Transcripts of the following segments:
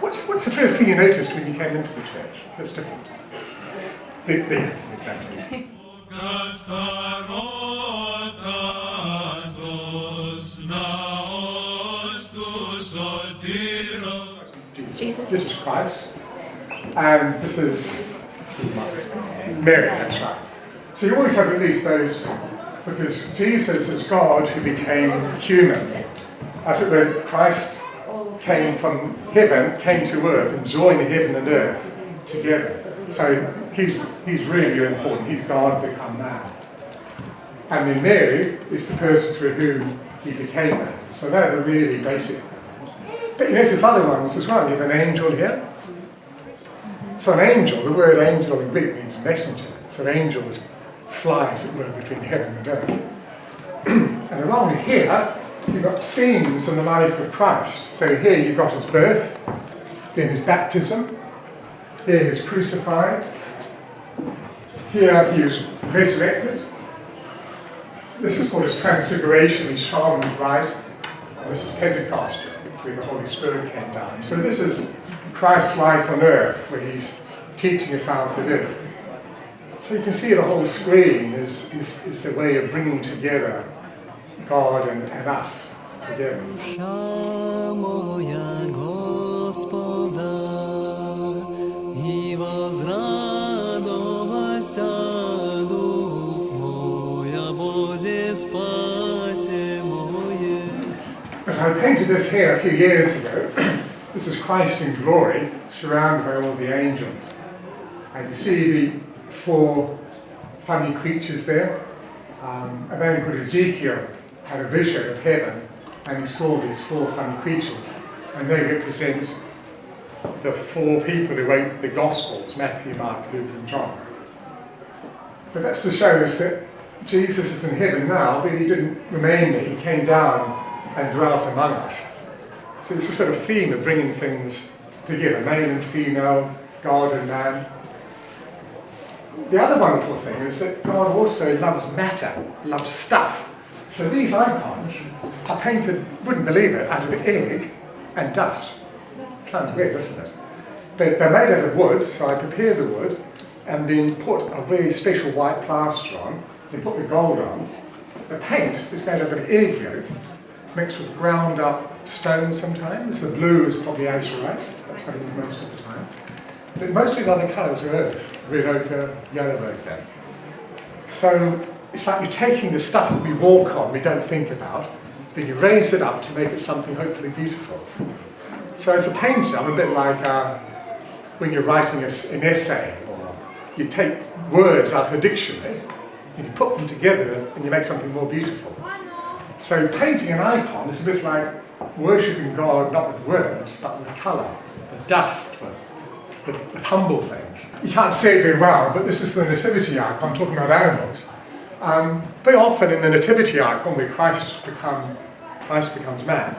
What's the first thing you noticed when you came into the church that's different? Exactly. Jesus. This is Christ, and this is Mary, that's right. So you always have at least those, because Jesus is God who became human. As it were, Christ came from heaven, came to earth, and joined heaven and earth together. So he's really important. He's God become man. And then Mary is the person through whom he became man. So they're the really basic. But you notice other ones as well. You have an angel here. So an angel, the word angel in Greek means messenger. So angels fly, as it were, between heaven and earth. And along here, you've got scenes in the life of Christ. So here you've got his birth, then his baptism, here he's crucified, here he was resurrected. This is called his transfiguration, he's shone with light. And this is Pentecost, where the Holy Spirit came down. So this is Christ's life on earth, where he's teaching us how to live. So you can see the whole screen is a way of bringing together God and us together. I painted this here a few years ago. This is Christ in glory, surrounded by all the angels. And you see the 4 funny creatures there. A man called Ezekiel had a vision of heaven, and he saw these 4 funny creatures. And they represent the 4 people who wrote the Gospels, Matthew, Mark, Luke, and John. But that's to show us that Jesus is in heaven now, but he didn't remain there. He came down and dwelt among us. So it's a sort of theme of bringing things together, male and female, God and man. The other wonderful thing is that God also loves matter, loves stuff. So these icons are painted, wouldn't believe it, out of egg and dust. Sounds weird, doesn't it? But they're made out of wood, so I prepare the wood and then put a very special white plaster on, then put the gold on. The paint is made out of egg yolk, mixed with ground up stone sometimes. The blue is probably azurite, that's what I use most of the time. But most of the other colours are earth, red ochre, yellow ochre. So it's like you're taking the stuff that we walk on, we don't think about, then you raise it up to make it something hopefully beautiful. So as a painter, I'm a bit like when you're writing an essay, or you take words out of a dictionary, and you put them together and you make something more beautiful. So painting an icon is a bit like worshipping God not with words, but with colour, with dust, with humble things. You can't say it very well, but this is the nativity icon, talking about animals. Very often in the nativity icon, where Christ becomes man,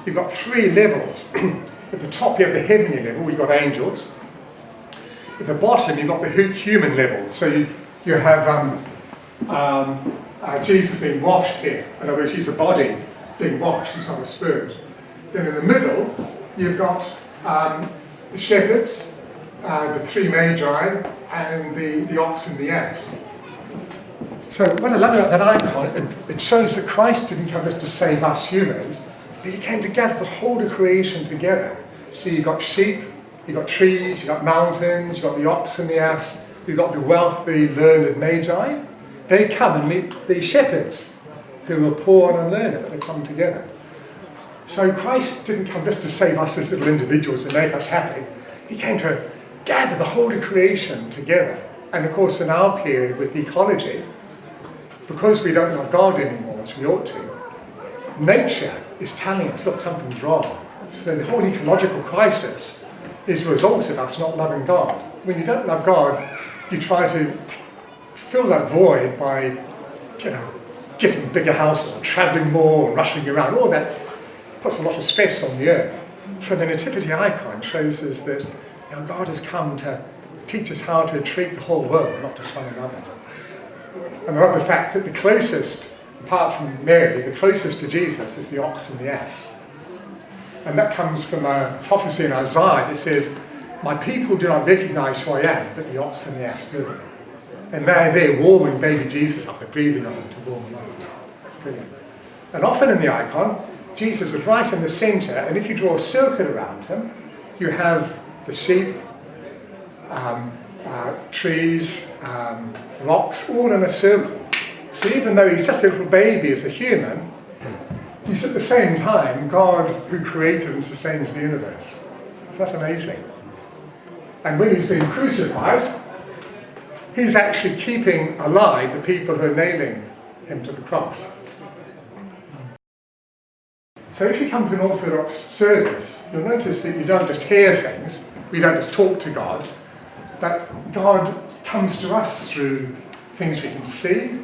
you've got 3 levels. At the top you have the heavenly level, you've got angels. At the bottom you've got the human level. So you have Jesus being washed here. In other words, he's a body being washed, he's not a spirit. Then in the middle, you've got the shepherds, the 3 magi, and the ox and the ass. So what I love about that icon, it shows that Christ didn't come just to save us humans, but he came to gather the whole of creation together. So you've got sheep, you've got trees, you've got mountains, you've got the ox and the ass, you've got the wealthy, learned magi. They come and meet the shepherds, who are poor and unlearned, but they come together. So Christ didn't come just to save us as little individuals and make us happy. He came to gather the whole of creation together. And of course, in our period with ecology, because we don't love God anymore as we ought to, nature is telling us, look, something's wrong. So the whole ecological crisis is a result of us not loving God. When you don't love God, you try to fill that void by, getting bigger houses, or travelling more, or rushing around. All that puts a lot of stress on the earth. So the nativity icon shows us that God has come to teach us how to treat the whole world, not just one another. And I love the fact that the closest, apart from Mary, the closest to Jesus is the ox and the ass. And that comes from a prophecy in Isaiah that says, "My people do not recognise who I am, but the ox and the ass do." And they're warming baby Jesus up, they're breathing on him to warm him up. It's brilliant. And often in the icon, Jesus is right in the centre, and if you draw a circle around him, you have the sheep, trees, rocks, all in a circle. So even though he's just a little baby as a human, he's at the same time God who created and sustains the universe. Is that amazing? And when he's being crucified, he's actually keeping alive the people who are nailing him to the cross. So if you come to an Orthodox service, you'll notice that you don't just hear things, we don't just talk to God, but God comes to us through things we can see.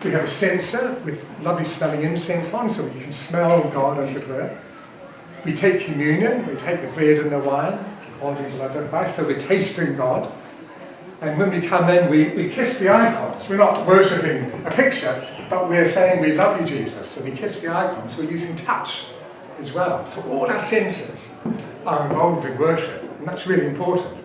We have a censer with lovely smelling incense on, so we can smell God, as it were. We take communion, we take the bread and the wine, holding the blood of Christ, so we're tasting God. And when we come in, we kiss the icons. We're not worshipping a picture, but we're saying we love you, Jesus. So we kiss the icons. We're using touch as well. So all our senses are involved in worship, and that's really important.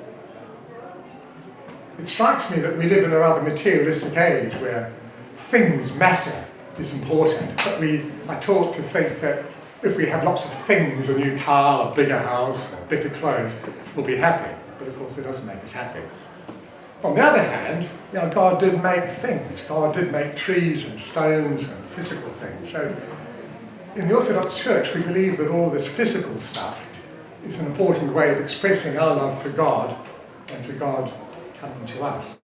It strikes me that we live in a rather materialistic age where things matter is important, but we are taught to think that if we have lots of things, a new car, a bigger house, better clothes, we'll be happy. But of course it doesn't make us happy. On the other hand, God did make things. God did make trees and stones and physical things. So in the Orthodox Church, we believe that all this physical stuff is an important way of expressing our love for God and for God coming to us.